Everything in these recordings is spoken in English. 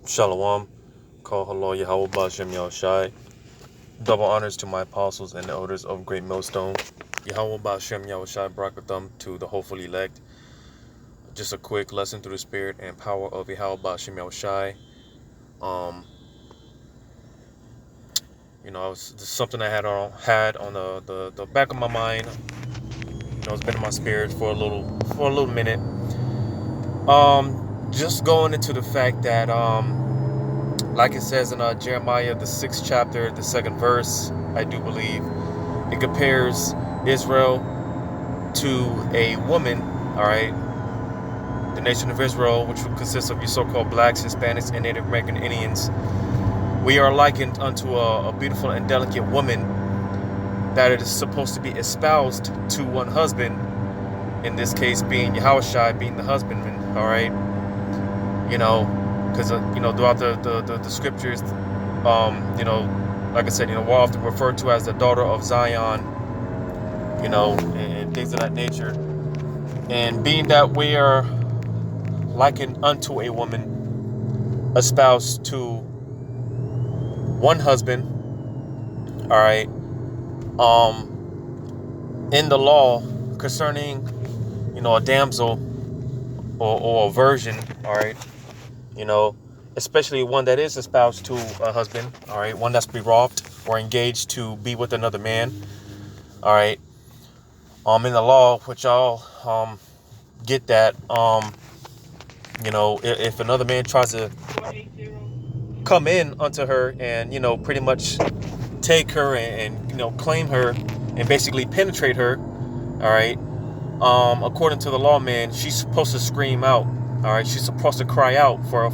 Shalom, call hello Yahweh Bashem Yahushai. Double honors to my apostles and the elders of Great Millstone. Yahweh Bashem Yahushai Brakatham to the hopeful elect. Just a quick lesson through the spirit and power of Yahweh Bashem Yahushai. It's just something I had on the back of my mind. It's been in my spirit for a little minute. Just going into the fact that like it says in Jeremiah, the 6th chapter, the 2nd verse, I do believe, it compares Israel to a woman, all right? The nation of Israel, which consists of your so-called blacks, Hispanics, and Native American Indians, we are likened unto a beautiful and delicate woman that it is supposed to be espoused to one husband, in this case being Yahushua, being the husbandman, all right? Because throughout the scriptures, like I said, we're often referred to as the daughter of Zion, and things of that nature. And being that we are likened unto a woman, espoused to one husband, all right, in the law concerning, a damsel or a virgin, all right, especially one that is espoused to a husband, all right, one that's betrothed or engaged to be with another man, all right, in the law, which y'all get that, if another man tries to come in unto her and, pretty much take her and claim her and basically penetrate her, all right, according to the law, man, she's supposed to scream out, all right, she's supposed to cry out for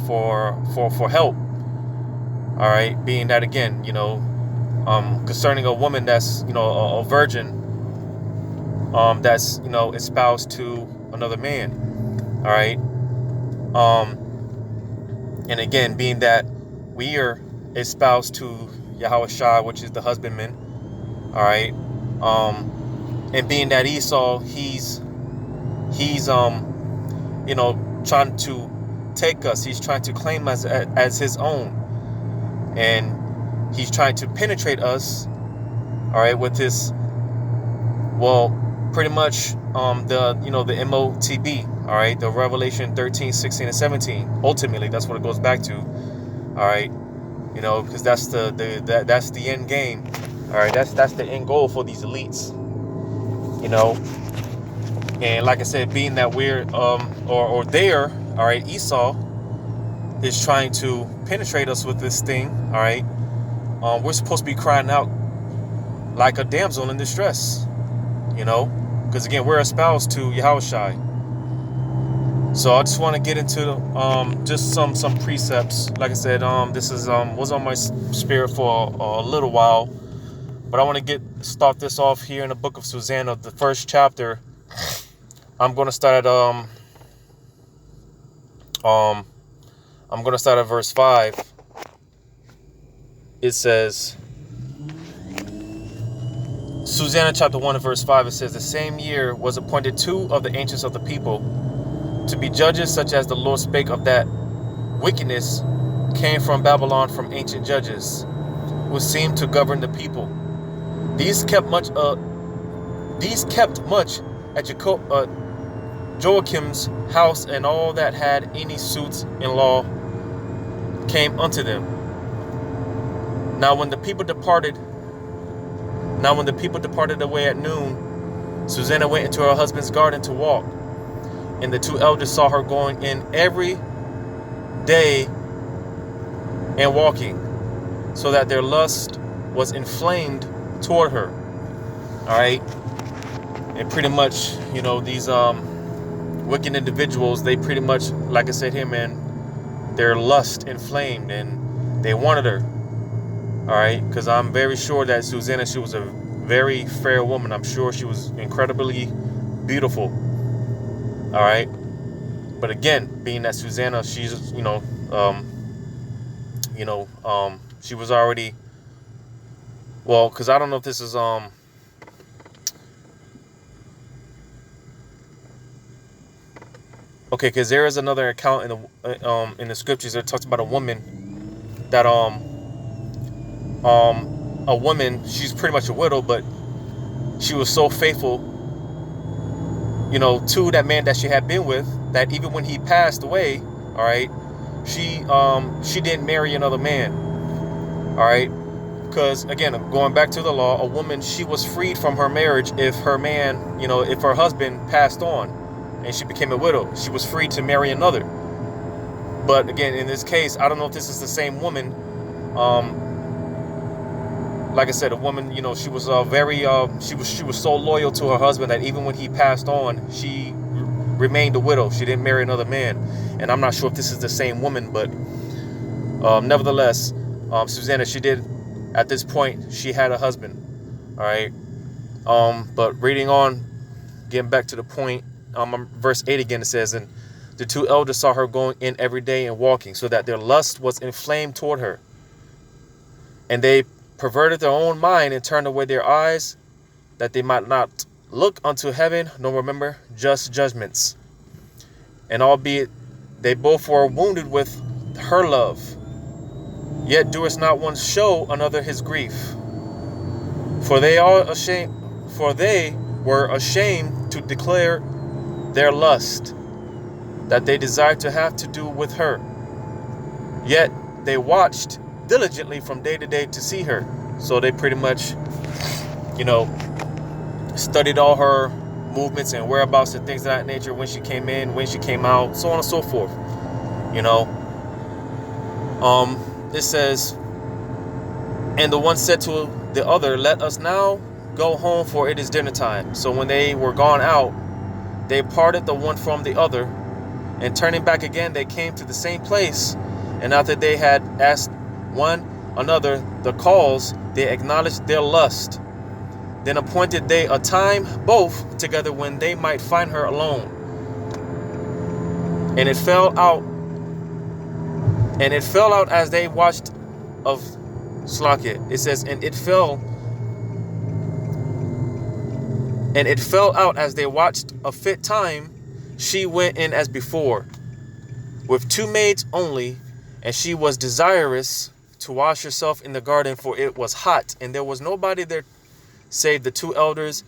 help, all right, being that, again, concerning a woman that's, a virgin, that's, espoused to another man, all right, and again, being that we are espoused to Yahweh Shai, which is the husbandman, all right, and being that Esau, he's trying to take us, he's trying to claim us as his own, and he's trying to penetrate us, all right, with his, well, pretty much the MOTB, all right, the Revelation 13, 16, and 17. Ultimately, that's what it goes back to, all right, because that's that's the end game, all right, that's the end goal for these elites, and like I said, being that we're or there, all right, Esau is trying to penetrate us with this thing, all right, we're supposed to be crying out like a damsel in distress, because again, we're espoused to Yahushai. So I just want to get into just some precepts. Like I said, this is was on my spirit for a little while, but I want to start this off here in the book of Susanna, the 1st chapter. I'm going to start at verse 5. It says, Susanna chapter 1 and verse 5, it says, the same year was appointed 2 of the ancients of the people to be judges, such as the Lord spake of that wickedness came from Babylon from ancient judges, who seemed to govern the people. These kept much at Joachim's house, and all that had any suits in law came unto them. Now when the people departed away at noon, Susanna went into her husband's garden to walk, and the 2 elders saw her going in every day and walking, so that their lust was inflamed toward her. All right, and pretty much, these wicked individuals, they pretty much, like I said here, man, their lust inflamed and they wanted her. All right, because I'm very sure that Susanna, she was a very fair woman. I'm sure she was incredibly beautiful. All right, but again, being that Susanna, she's she was already, well, because I don't know if this is Okay, because there is another account in the scriptures that talks about a woman that a woman, she's pretty much a widow, but she was so faithful, to that man that she had been with, that even when he passed away, all right, she didn't marry another man, all right, because again, going back to the law, a woman, she was freed from her marriage if her man, if her husband passed on and she became a widow, she was free to marry another. But again, in this case, I don't know if this is the same woman. Like I said, a woman, she was she was so loyal to her husband that even when he passed on, she remained a widow. She didn't marry another man. And I'm not sure if this is the same woman, but nevertheless, Susanna, she did, at this point, she had a husband. All right. But reading on, getting back to the point, verse 8 again, it says, and the two elders saw her going in every day and walking, so that their lust was inflamed toward her. And they perverted their own mind and turned away their eyes, that they might not look unto heaven, nor remember just judgments. And albeit they both were wounded with her love, yet durst not one show another his grief. For they were ashamed to declare their lust, that they desired to have to do with her. Yet they watched diligently from day to day to see her. So they pretty much, studied all her movements and whereabouts and things of that nature, when she came in, when she came out, so on and so forth. It says, and the one said to the other, let us now go home, for it is dinner time. So when they were gone out, they parted the one from the other, and turning back again, they came to the same place. And after they had asked one another the cause, they acknowledged their lust. Then appointed they a time both together when they might find her alone. And it fell out as they watched of Slaket. It says, and it fell out as they watched a fit time, she went in as before, with two maids only, and she was desirous to wash herself in the garden, for it was hot, and there was nobody there save the two elders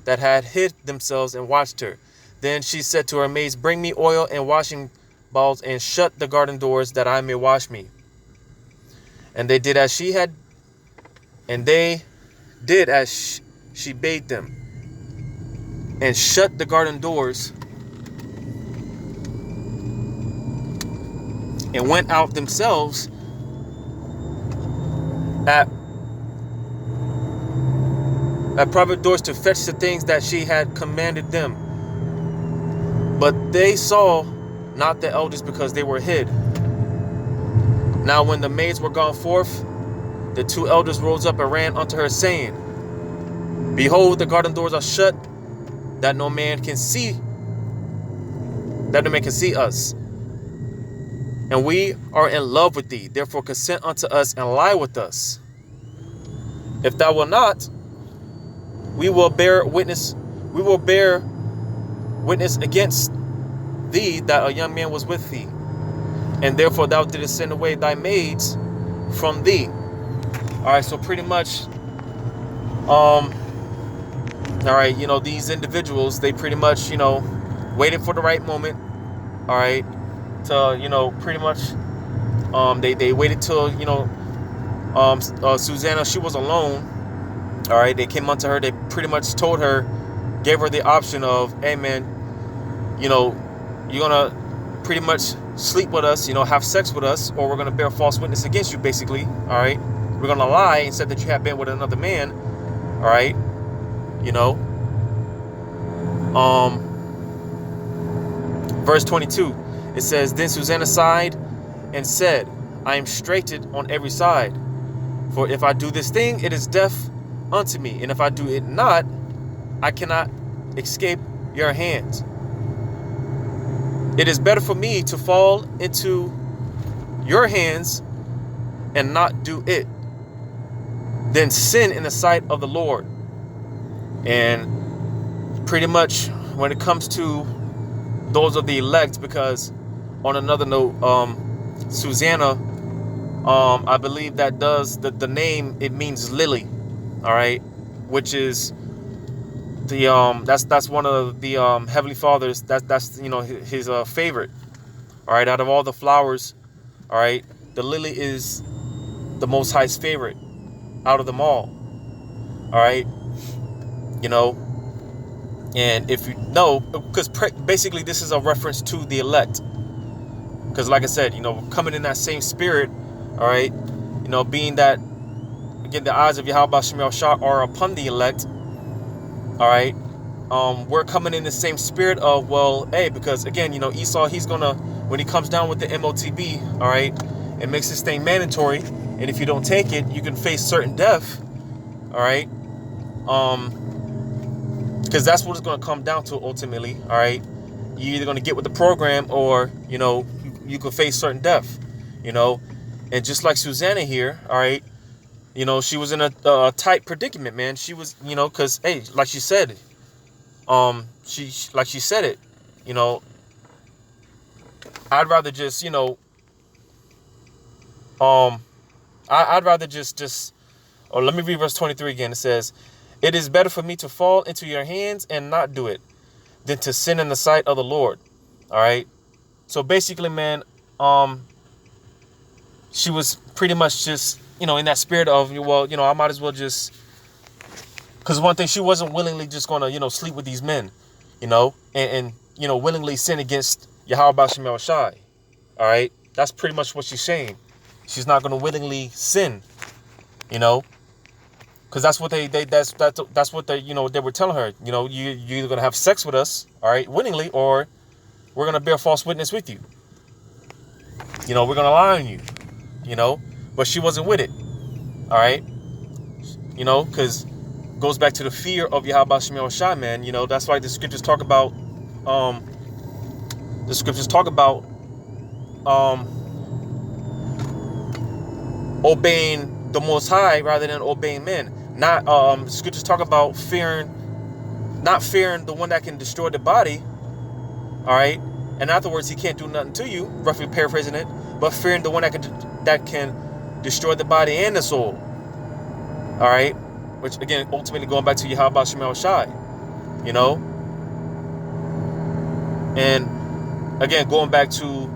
that had hid themselves and watched her. Then she said to her maids, bring me oil and washing balls, and shut the garden doors, that I may wash me. And they did as she bade them, and shut the garden doors, and went out themselves at private doors to fetch the things that she had commanded them. But they saw not the elders, because they were hid. Now when the maids were gone forth, the two elders rose up and ran unto her, saying, behold, the garden doors are shut, that no man can see us. And we are in love with thee, therefore consent unto us and lie with us. If thou wilt not, we will bear witness against thee that a young man was with thee, and therefore thou didst send away thy maids from thee. All right, so pretty much, all right, these individuals, they pretty much, waited for the right moment, all right, to, pretty much, they waited till, Susanna, she was alone, all right, they came unto her, they pretty much told her, gave her the option of, hey, man, you're gonna pretty much sleep with us, have sex with us, or we're gonna bear false witness against you, basically, all right, we're gonna lie and say that you have been with another man, all right, verse 22, it says, then Susanna sighed and said, I am straitened on every side, for if I do this thing, it is death unto me, and if I do it not, I cannot escape your hands. It is better for me to fall into your hands and not do it, than sin in the sight of the Lord. And pretty much when it comes to those are the elect, because on another note, Susanna, I believe that does the name, it means lily, all right, which is the that's one of the Heavenly Father's, that's his favorite, all right, out of all the flowers, all right, the lily is the Most High's favorite out of them all, all right, you know. And if you know, because basically this is a reference to the elect, because like I said, coming in that same spirit, all right, being that, again, the eyes of Yahweh Shemel Shah are upon the elect, all right, we're coming in the same spirit of, well, hey, because again, Esau, he's gonna, when he comes down with the MOTB, all right, it makes this thing mandatory, and if you don't take it, you can face certain death, all right, because that's what it's going to come down to ultimately, all right. You're either going to get with the program, or you could face certain death, and just like Susanna here, all right, she was in a tight predicament, man. She was, because, hey, like she said, she said it, I'd rather just, I'd rather just, or let me read verse 23 again. It says, "It is better for me to fall into your hands and not do it than to sin in the sight of the Lord." All right. So basically, man, she was pretty much just, in that spirit of, well, I might as well just, because one thing, she wasn't willingly just going to, sleep with these men, and willingly sin against Yahweh Shemel Shai. All right. That's pretty much what she's saying. She's not going to willingly sin, because that's what that's what they, they were telling her, you're either going to have sex with us, all right, willingly, or we're going to bear false witness with you. We're going to lie on you, but she wasn't with it. All right. Because it goes back to the fear of Yahweh Shemel Shai, man. That's why the scriptures talk about, obeying the Most High rather than obeying men. Not, the scriptures talk about not fearing the one that can destroy the body, all right, and afterwards he can't do nothing to you, roughly paraphrasing it, but fearing the one that can destroy the body and the soul, all right, which again, ultimately going back to Yahweh Shemel Shai, and again, going back to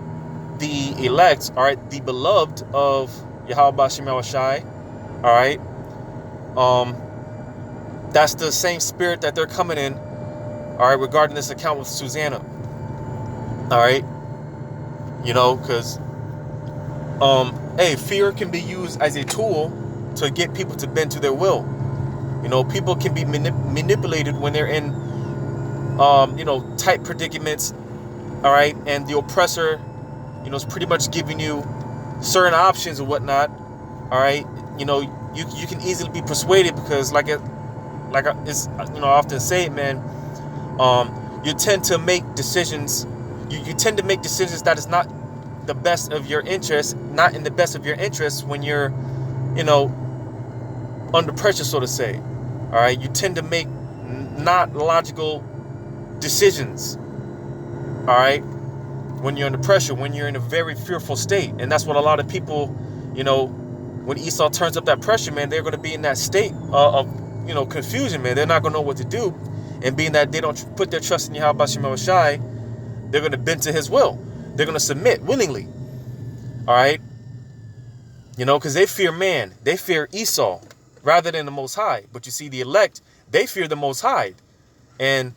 the elect, all right, the beloved of Yahweh Shemel Shai, all right, that's the same spirit that they're coming in, all right, regarding this account with Susanna, all right, because, hey, fear can be used as a tool to get people to bend to their will. People can be manipulated when they're in, tight predicaments, all right, and the oppressor, is pretty much giving you certain options and whatnot, all right, you can easily be persuaded, because like it's, I often say it, man, you tend to make decisions, you tend to make decisions that is not the best of your interest, not in the best of your interest when you're, under pressure, so to say, all right, you tend to make not logical decisions, all right, when you're under pressure, when you're in a very fearful state. And that's what a lot of people, when Esau turns up that pressure, man, they're going to be in that state of confusion, man. They're not going to know what to do. And being that they don't put their trust in Yahweh Shemel Shai, they're going to bend to his will. They're going to submit willingly. All right. Because they fear man. They fear Esau rather than the Most High. But you see, the elect, they fear the Most High. And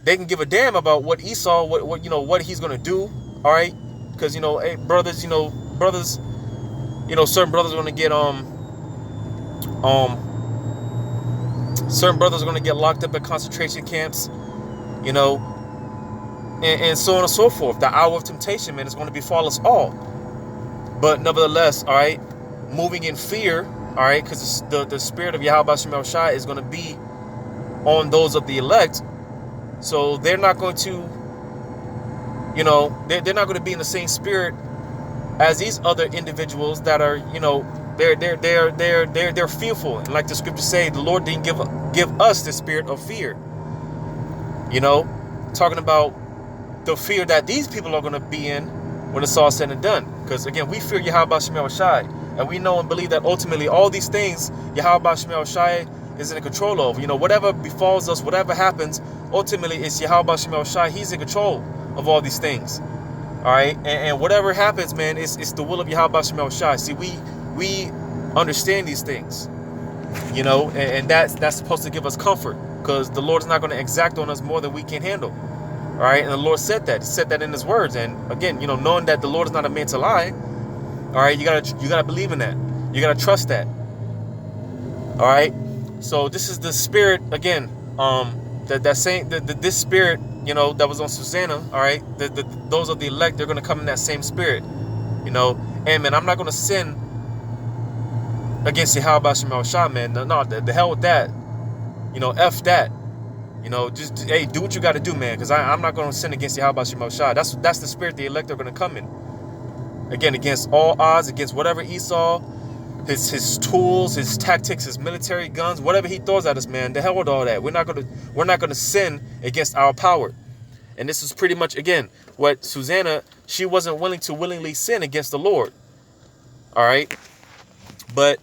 they can give a damn about what Esau, what he's going to do. All right. Because, hey, brothers, certain brothers are going to get, certain brothers are going to get locked up at concentration camps, and so on and so forth. The hour of temptation, man, is going to befall us all. But nevertheless, all right, moving in fear, all right, because the spirit of Yahweh Shemel Shai is going to be on those of the elect. So they're not going to, they're not going to be in the same spirit as these other individuals that are, they're fearful. And like the scriptures say, the Lord didn't give us the spirit of fear. Talking about, the fear that these people are going to be in when it's all said and done. Because again, we fear Yahweh Shemel Shai, and we know and believe that ultimately all these things Yahweh Shemel Shai is in control of. You know, whatever befalls us, whatever happens, ultimately it's Yahweh Shemel Shai. He's in control of all these things. All right, and whatever happens, man, it's the will of Yahweh Shemel Shai. See, we understand these things, you know, and that's supposed to give us comfort, because the Lord is not going to exact on us more than we can handle. All right, and the Lord said that. He said that in His words. And again, you know, knowing that the Lord is not a man to lie. All right, you gotta believe in that. You gotta trust that. All right. So this is the spirit again. This spirit, you know, that was on Susanna. All right. Those are the elect. They're gonna come in that same spirit. You know, and man, I'm not gonna sin against Yahweh Shemel Shah, man. No, the hell with that. You know, F that. You know, just, hey, do what you got to do, man, because I'm not going to sin against Yahweh Shemel Shah. That's the spirit the elect are going to come in. Again, against all odds, against whatever Esau, his tools, his tactics, his military guns, whatever he throws at us, man, the hell with all that. We're not going to sin against our power. And this is pretty much, again, what Susanna, she wasn't willing to willingly sin against the Lord. All right. But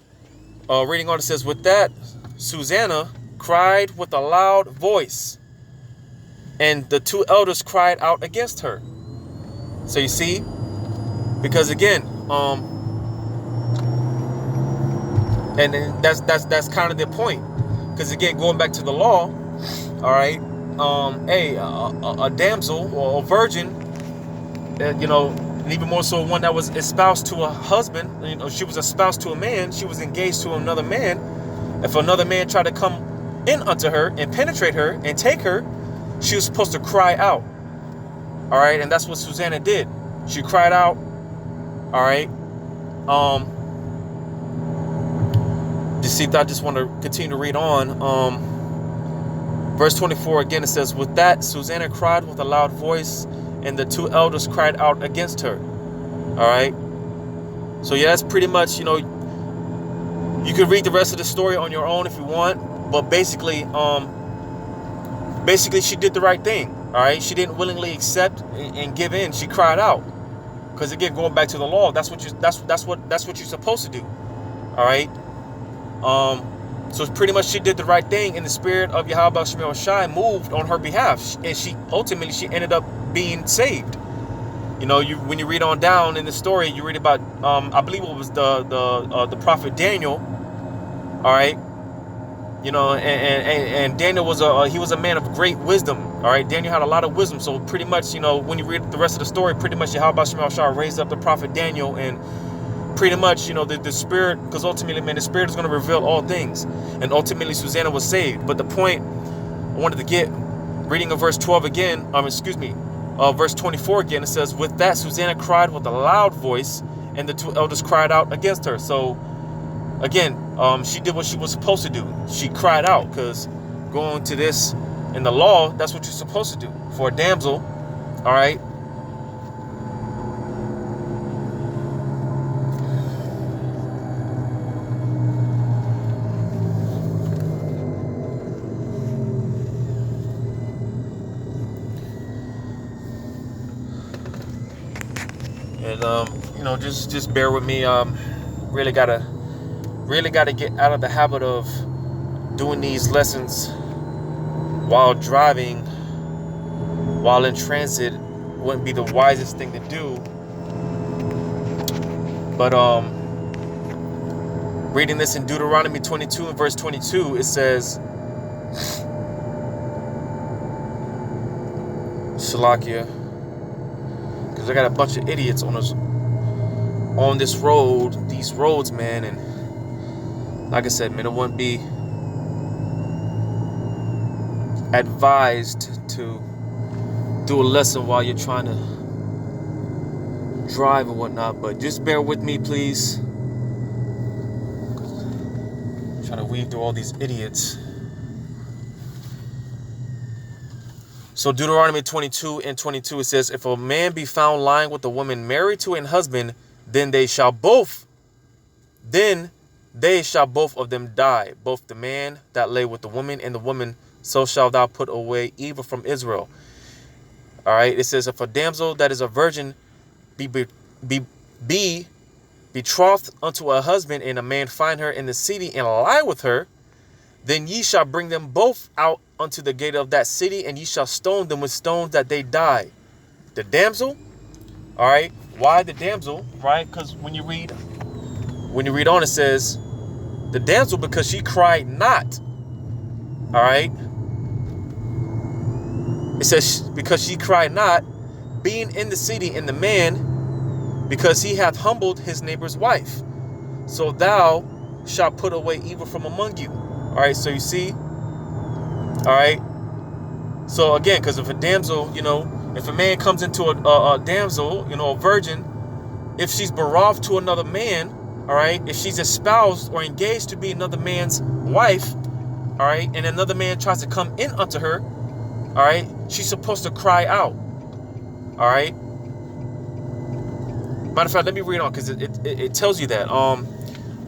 reading on, it says, with that, Susanna cried with a loud voice, and the two elders cried out against her. So you see, because again, and that's kind of the point. Because again, going back to the law, all right, a damsel or a virgin, you know, and even more so one that was espoused to a husband, you know, she was espoused to a man, she was engaged to another man. If another man tried to come in unto her and penetrate her and take her, she was supposed to cry out. All right, and that's what Susanna did. She cried out. All right. I just want to continue to read on. Verse 24 again, it says, with that Susanna cried with a loud voice, and the two elders cried out against her. All right. So yeah, that's pretty much, you know, you can read the rest of the story on your own if you want. But basically, she did the right thing. All right, she didn't willingly accept and give in. She cried out, because again, going back to the law, that's what you're supposed to do. All right. So pretty much she did the right thing, and the spirit of Yahweh Shemel Shai moved on her behalf, and she ended up being saved. You know, when you read on down in the story, you read about I believe it was the prophet Daniel. All right. You know, and Daniel was a man of great wisdom. All right, Daniel had a lot of wisdom. So pretty much, you know, when you read the rest of the story, pretty much Yahweh Shemel Shah raised up the prophet Daniel, and pretty much, you know, the spirit, because ultimately, man, the spirit is going to reveal all things, and ultimately Susanna was saved. But the point I wanted to get, reading of verse 12 again, verse 24 again, it says, with that Susanna cried with a loud voice, and the two elders cried out against her. So again, she did what she was supposed to do. She cried out, because going to this in the law, that's what you're supposed to do for a damsel. All right. And you know, just bear with me. Really gotta get out of the habit of doing these lessons while driving, while in transit. Wouldn't be the wisest thing to do. But reading this in Deuteronomy 22 and verse 22, it says, Shalakia, because I got a bunch of idiots on this road, these roads, man, and like I said, man, it wouldn't be advised to do a lesson while you're trying to drive and whatnot, but just bear with me, please. I'm trying to weave through all these idiots. So Deuteronomy 22 and 22, it says, if a man be found lying with a woman married to an husband, then they shall both of them die, both the man that lay with the woman and the woman. So shalt thou put away evil from Israel. All right. It says, if a damsel that is a virgin be be betrothed unto a husband, and a man find her in the city and lie with her, then ye shall bring them both out unto the gate of that city, and ye shall stone them with stones that they die. The damsel, all right. Why the damsel? Right? Because when you read on, it says the damsel because she cried not. All right. It says because she cried not, being in the city, and the man because he hath humbled his neighbor's wife. So thou shalt put away evil from among you. All right. So you see. All right. So again, because if a damsel, if a man comes into a damsel, a virgin, if she's betrothed to another man, all right, if she's espoused or engaged to be another man's wife, all right, and another man tries to come in unto her, all right, she's supposed to cry out. All right. Matter of fact, let me read on because it tells you that.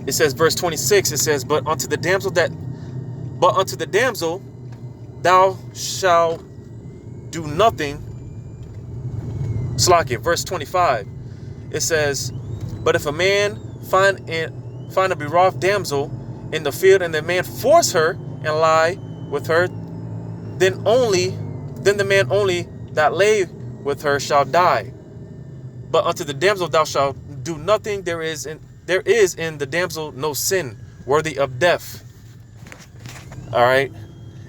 It says verse 26. It says, but unto the damsel thou shalt do nothing. Slack it. Verse 25. It says, but if a man find a betrothed damsel in the field, and the man force her and lie with her, then the man only that lay with her shall die. But unto the damsel thou shalt do nothing. There is in the damsel no sin worthy of death. All right.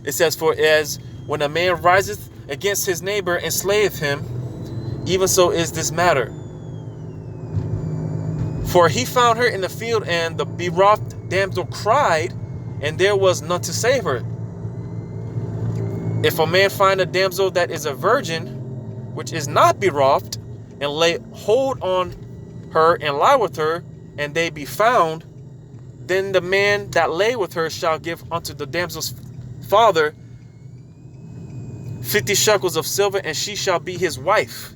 It says, for as when a man riseth against his neighbor and slayeth him, even so is this matter. For he found her in the field, and the betrothed damsel cried, and there was none to save her. If a man find a damsel that is a virgin, which is not betrothed, and lay hold on her and lie with her, and they be found, then the man that lay with her shall give unto the damsel's father 50 shekels of silver, and she shall be his wife,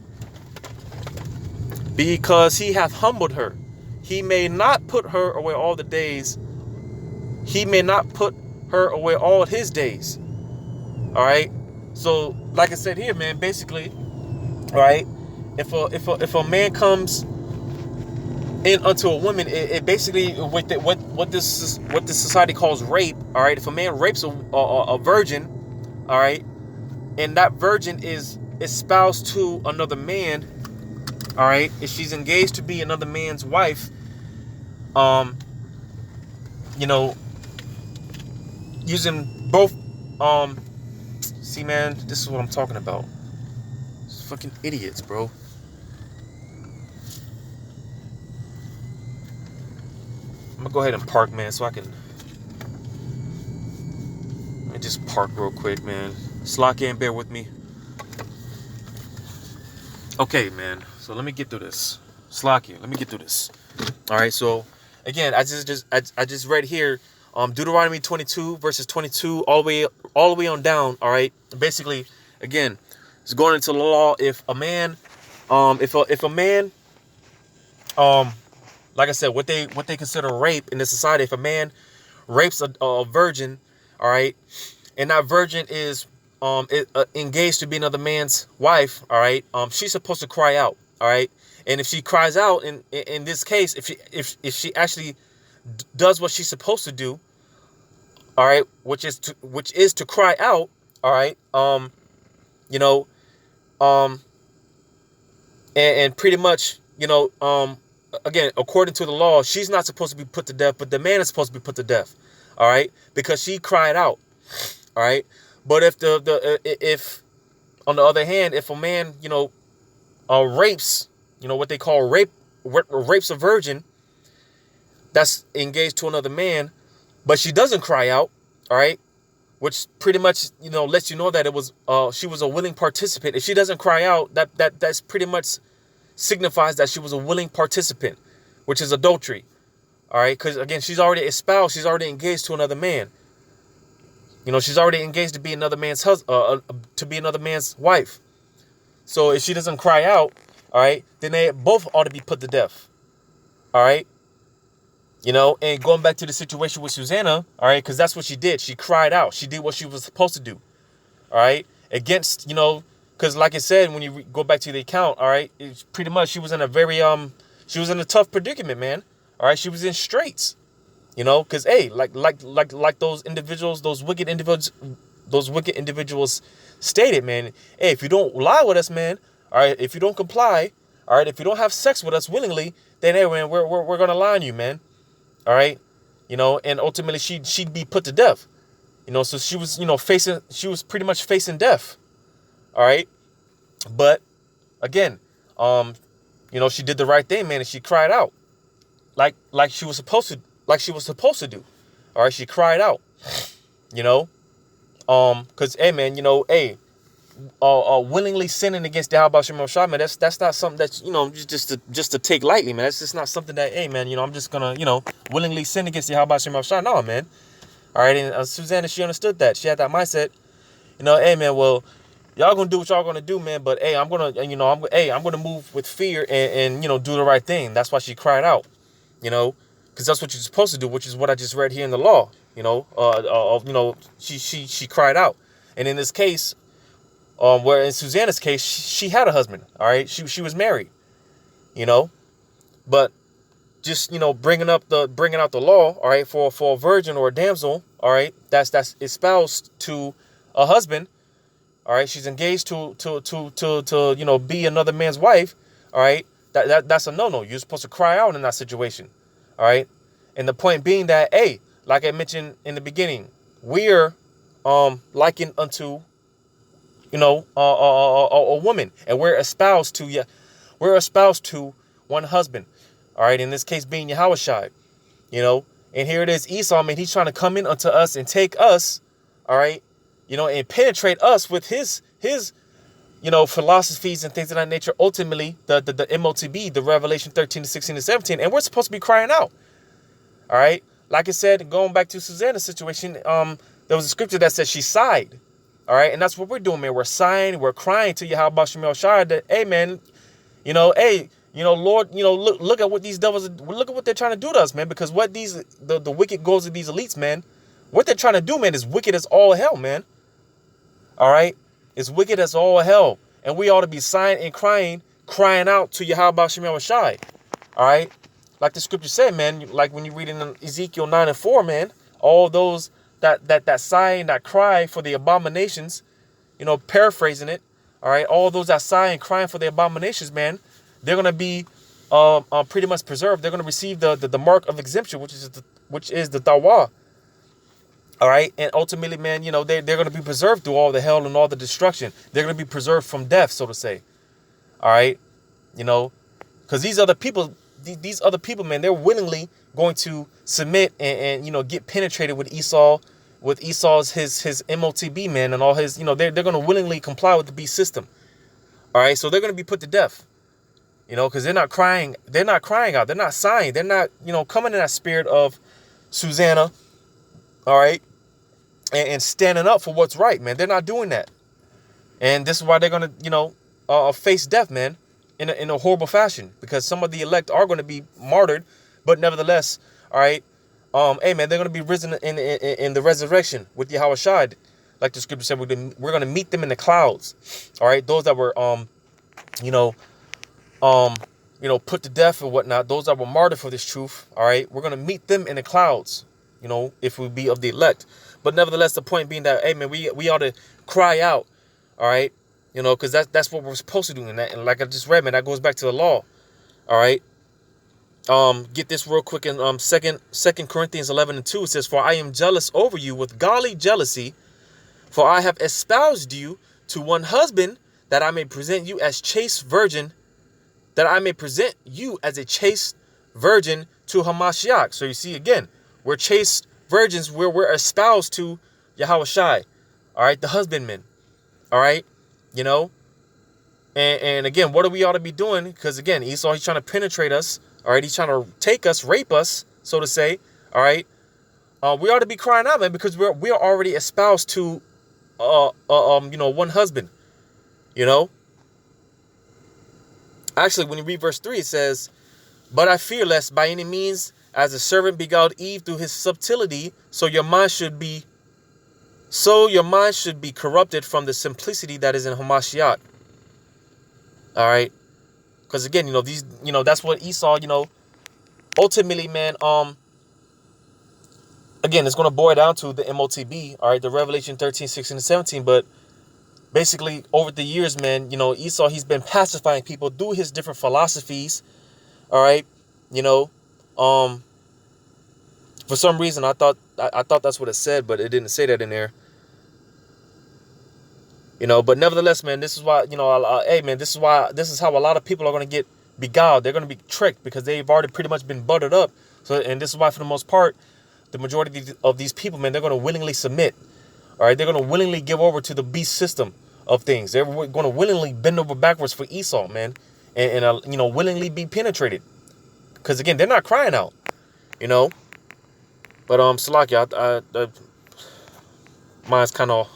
because he hath humbled her. He may not put her away all the days. He may not put her away all his days. All right. So, like I said here, man, basically, all right, if a man comes in unto a woman, it basically what this society calls rape. All right. If a man rapes a virgin, all right, and that virgin is espoused to another man, all right, if she's engaged to be another man's wife, using both, see, man, this is what I'm talking about. It's fucking idiots, bro. I'm gonna go ahead and park, man, so I can. Let me just park real quick, man. Slack in, bear with me. Okay, man. So let me get through this. Slack in. Let me get through this. All right. So again, I just read here, Deuteronomy 22 verses 22 all the way on down. All right. Basically, again, it's going into the law. If a man, if a man, like I said, what they consider rape in this society, if a man rapes a virgin, all right, and that virgin is engaged to be another man's wife, all right, she's supposed to cry out, all right, and if she cries out, in this case, if she actually does what she's supposed to do, all right, which is to cry out, all right, and pretty much, again, according to the law, she's not supposed to be put to death, but the man is supposed to be put to death, all right, because she cried out, all right. But if if on the other hand, if a man, rapes, what they call rapes a virgin that's engaged to another man, but she doesn't cry out, all right, which pretty much, lets you know that it was she was a willing participant. If she doesn't cry out, that's pretty much signifies that she was a willing participant, which is adultery, all right, because again, she's already espoused, she's already engaged to another man. She's already engaged to be another man's to be another man's wife. So if she doesn't cry out, all right, then they both ought to be put to death. All right. And going back to the situation with Susanna, all right, because that's what she did. She cried out. She did what she was supposed to do. All right. Against, because like I said, when you go back to the account, all right, it's pretty much she was in a very she was in a tough predicament, man. All right, she was in straits, you know, because hey, like those individuals, those wicked individuals stated, man. Hey, if you don't lie with us, man, all right, if you don't comply, all right, if you don't have sex with us willingly, then hey, man, we're gonna lie on you, man. All right, you know, and ultimately she'd be put to death, you know. So she was, you know, she was pretty much facing death. All right, but again, you know, she did the right thing, man, and she cried out, like she was supposed to, do. All right, she cried out, you know, because hey, man, you know, hey, willingly sinning against Yahweh Shem Shai, man, that's not something that's, you know, just to take lightly, man. That's just not something that, hey, man, you know, I'm just gonna, you know, willingly sin against Yahweh Shem Shai. No, man. All right, and Susanna, she understood that. She had that mindset, you know, hey, man, well, y'all gonna do what y'all gonna do, man, but hey, I'm gonna, you know, I'm gonna move with fear and you know, do the right thing. That's why she cried out, you know, because that's what you're supposed to do, which is what I just read here in the law, you know. You know, she cried out, and in this case, where in Susanna's case, she had a husband, all right, she was married, you know, but just, you know, bringing out the law, all right, for a virgin or a damsel, all right, that's espoused to a husband, all right, she's engaged to you know, be another man's wife, all right, that's a no-no. You're supposed to cry out in that situation, all right, and the point being that, hey, like I mentioned in the beginning, we're likened unto, you know, a woman, and we're espoused to one husband, all right, in this case being Yahushua, you know. And here it is, Esau, man, he's trying to come in unto us and take us, all right, you know, and penetrate us with his you know, philosophies and things of that nature. Ultimately, the MOTB, the Revelation 13 to 16 to 17, and we're supposed to be crying out, all right. Like I said, going back to Susanna's situation, there was a scripture that said she sighed. All right, and that's what we're doing, man. We're sighing, we're crying to Yahweh Shemel Shai that, hey, man, you know, hey, you know, Lord, you know, look at what these devils, look at what they're trying to do to us, man. Because what the wicked goals of these elites, man, what they're trying to do, man, is wicked as all hell, man. All right, it's wicked as all hell, and we ought to be sighing and crying out to Yahweh Shemel Shai. All right, like the scripture said, man, like when you read in Ezekiel 9 and 4, man, all those that sigh and that cry for the abominations, you know, paraphrasing it, all right, all those that sigh and crying for the abominations, man, they're going to be pretty much preserved. They're going to receive the mark of exemption, which is the Tawa, all right, and ultimately, man, you know, they're going to be preserved through all the hell and all the destruction. They're going to be preserved from death, so to say, all right, you know, because these other people, man, they're willingly going to submit and you know, get penetrated with Esau's his MOTB, man, and all his, you know, they're going to willingly comply with the beast system. All right, so they're going to be put to death, you know, because they're not crying out, they're not sighing, they're not, you know, coming in that spirit of Susanna, all right, and standing up for what's right, man. They're not doing that, and this is why they're going to, you know, face death, man, in a horrible fashion, because some of the elect are going to be martyred. But nevertheless, all right, hey, man, they're going to be risen in the resurrection with Yahweh Shai. Like the scripture said, we're going to meet them in the clouds. All right, those that were, you know, put to death or whatnot, those that were martyred for this truth, all right, we're going to meet them in the clouds, you know, if we be of the elect. But nevertheless, the point being that, hey, man, we ought to cry out, all right, you know, because that's what we're supposed to do. And like I just read, man, that goes back to the law, all right. Get this real quick in Second Corinthians 11 and 2. It says, "For I am jealous over you with godly jealousy, for I have espoused you to one husband, that I may present you as chaste virgin, that I may present you as a chaste virgin to Hamashiach." So you see, again, we're chaste virgins where we're espoused to Yahweh Shai, all right, the husbandman, all right, you know, and again, what do we ought to be doing? Because again, Esau, he's trying to penetrate us. All right, he's trying to take us, rape us, so to say. All right, we ought to be crying out, man, because we are already espoused to, you know, one husband. You know, actually, when you read verse 3, it says, "But I fear lest by any means, as the serpent beguiled Eve through his subtlety, so your mind should be So your mind should be corrupted from the simplicity that is in Hamashiach. All right. Because again, these, that's what Esau, ultimately, man, again, it's going to boil down to the MOTB, all right, the Revelation 13, 16, and 17. But basically, over the years, man, Esau, he's been pacifying people through his different philosophies, all right, for some reason, I thought that's what it said, but it didn't say that in there. But nevertheless, man, this is why, hey, man, this is how a lot of people are going to get beguiled. They're going to be tricked because they've already pretty much been buttered up. So, and this is why, for the most part, the majority of these people, man, they're going to willingly submit. All right. They're going to willingly give over to the beast system of things. They're going to willingly bend over backwards for Esau, man, and willingly be penetrated. Because, again, they're not crying out, But, Salakia, mine's kind of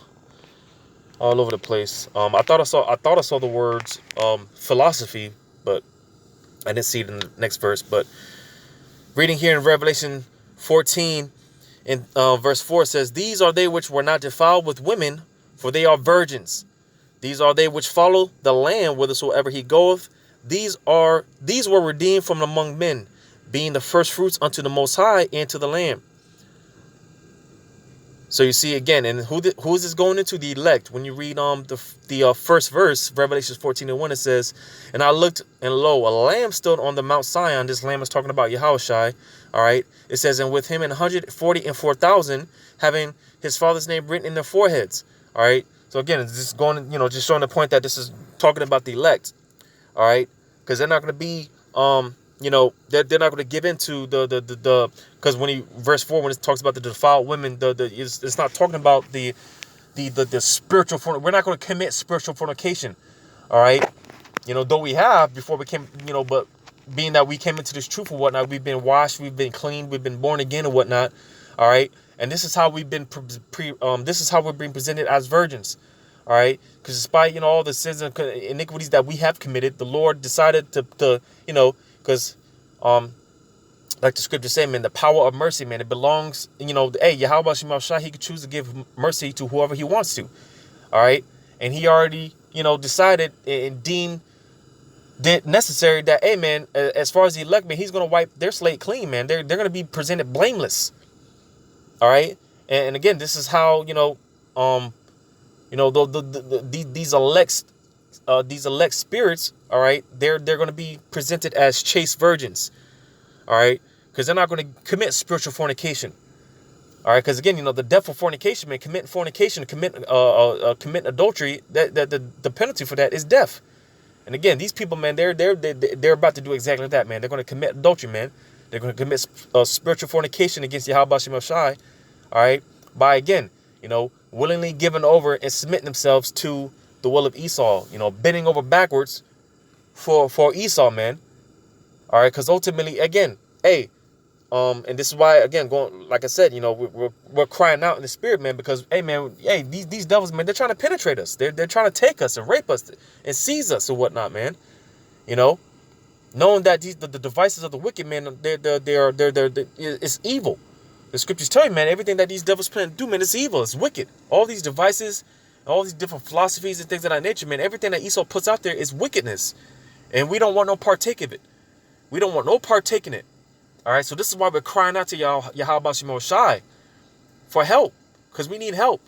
all over the place. I thought I saw the words philosophy, but I didn't see it in the next verse. But reading here in Revelation 14, in verse 4, says, "These are they which were not defiled with women, for they are virgins. These are they which follow the Lamb whithersoever he goeth. These were redeemed from among men, being the first fruits unto the Most High and to the Lamb." So you see again, and who is this going into? The elect. When you read the first verse, Revelation 14:1, it says, "And I looked, and lo, a lamb stood on the Mount Sion." This lamb is talking about Yahushua. All right. It says, "And with him 144,000, having his father's name written in their foreheads." All right. So again, it's just going, just showing the point that this is talking about the elect. All right, because they're not going to be they're not going to give into the because verse 4, when it talks about the defiled women, it's not talking about the spiritual fornication. We're not going to commit spiritual fornication. All right, though we have before we came, but being that we came into this truth or whatnot, we've been washed, we've been cleaned, we've been born again or whatnot. All right, and this is how we've been this is how we're being presented as virgins. All right, because despite all the sins and iniquities that we have committed, the Lord decided to because like the scriptures say, man, the power of mercy, man, it belongs, hey, Yahweh Shema Shai, he could choose to give mercy to whoever he wants to. All right. And he already, decided and deemed it necessary that, hey, man, as far as the elect, man, he's going to wipe their slate clean, man. They're going to be presented blameless. All right. And again, this is how, these elect spirits, all right, they're going to be presented as chaste virgins, all right, because they're not going to commit spiritual fornication, all right, because again, the death for fornication, man, committing fornication, commit adultery, that the penalty for that is death. And again, these people, man, they're about to do exactly that, man. They're going to commit adultery, man. They're going to commit spiritual fornication against Yahweh Shem Shai, all right, by again, willingly giving over and submitting themselves to the will of Esau, bending over backwards for Esau, man. All right, because ultimately, again, hey, and this is why, again, going, like I said, we're crying out in the spirit, man, because, hey, man, hey, these devils, man, they're trying to penetrate us. They're trying to take us and rape us and seize us and whatnot, man. Knowing that the devices of the wicked, man, it's evil. The scriptures tell you, man, everything that these devils plan to do, man, it's evil. It's wicked. All these devices, all these different philosophies and things of that nature, man, everything that Esau puts out there is wickedness. And we don't want no partake of it. We don't want no partake in it. All right, so this is why we're crying out to Yahweh Shema Shai for help, because we need help.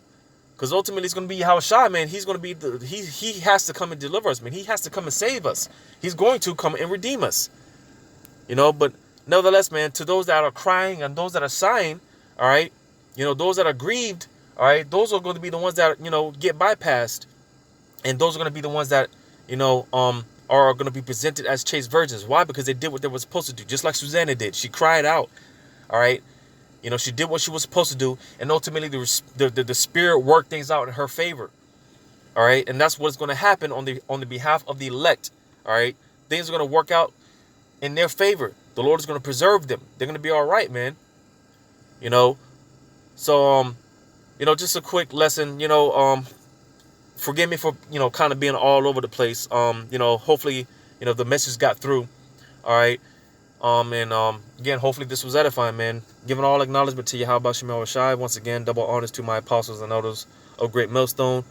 Because ultimately it's going to be Yahweh Shai, man. He's going to be, he has to come and deliver us, man. He has to come and save us. He's going to come and redeem us. But nevertheless, man, to those that are crying and those that are sighing, all right, those that are grieved, all right, those are going to be the ones that, get bypassed. And those are going to be the ones that, are going to be presented as chaste virgins. Why? Because they did what they were supposed to do. Just like Susanna did. She cried out. All right. She did what she was supposed to do. And ultimately the spirit worked things out in her favor. All right. And that's what's going to happen on the behalf of the elect. All right. Things are going to work out in their favor. The Lord is going to preserve them. They're going to be all right, man. So, just a quick lesson, forgive me for, kind of being all over the place. Hopefully, the message got through. All right. Again, hopefully this was edifying, man. Giving all acknowledgement to Yahweh Shemel Rashai. Once again, double honors to my apostles and elders of Great Millstone.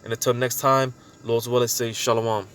And until next time, Lord's willing, say Shalom.